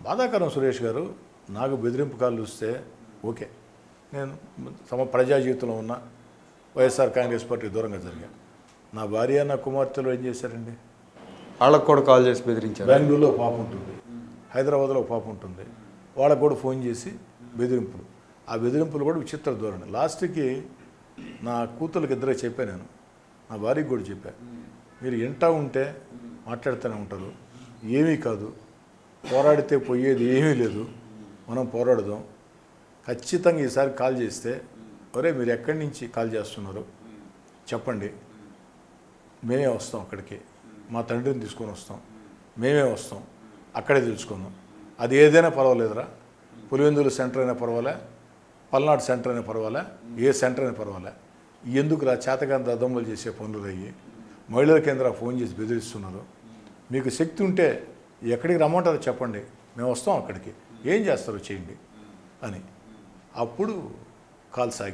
బాధాకరం సురేష్ గారు. నాకు బెదిరింపు కాళ్ళు వస్తే ఓకే, నేను ప్రజా జీవితంలో ఉన్న వైఎస్ఆర్ కాంగ్రెస్ పార్టీ దూరంగా జరిగాను. నా భార్య నా కుమార్తెలు ఏం చేశారండి? వాళ్ళకు కూడా కాల్ చేసి బెదిరించారు. బెంగళూరులో పాప ఉంటుంది, హైదరాబాద్లో పాప ఉంటుంది, వాళ్ళకు కూడా ఫోన్ చేసి బెదిరింపులు. ఆ బెదిరింపులు కూడా విచిత్ర ధోరణి. లాస్ట్కి నా కూతురికి ఇద్దరే చెప్పాను, నేను నా భార్యకి కూడా చెప్పాను, మీరు ఇంటా ఉంటే మాట్లాడుతూనే ఉంటారు, ఏమీ కాదు, పోరాడితే పోయేది ఏమీ లేదు, మనం పోరాడదాం. ఖచ్చితంగా ఈసారి కాల్ చేస్తే, ఒరే మీరు ఎక్కడి నుంచి కాల్ చేస్తున్నారు చెప్పండి, మేమే వస్తాం అక్కడికి, మా తండ్రిని తీసుకొని వస్తాం, మేమే వస్తాం, అక్కడే తెలుసుకుందాం. అది ఏదైనా పర్వాలేదురా, పులివెందుల సెంటర్ అయినా పర్వాలే, పల్నాడు సెంటర్ అయినా పర్వాలే, ఏ సెంటర్ అయినా పర్వాలే, ఎందుకురా చేతగాంత దద్దమ్మలు చేసే పనులు అయ్యి మహిళల కేంద్రానికి ఫోన్ చేసి బెదిరిస్తున్నారు. మీకు శక్తి ఉంటే ఎక్కడికి రమ్మంటారో చెప్పండి, మేము వస్తాం అక్కడికి, ఏం చేస్తారో చేయండి అని. అప్పుడు కాల్ సాగింది.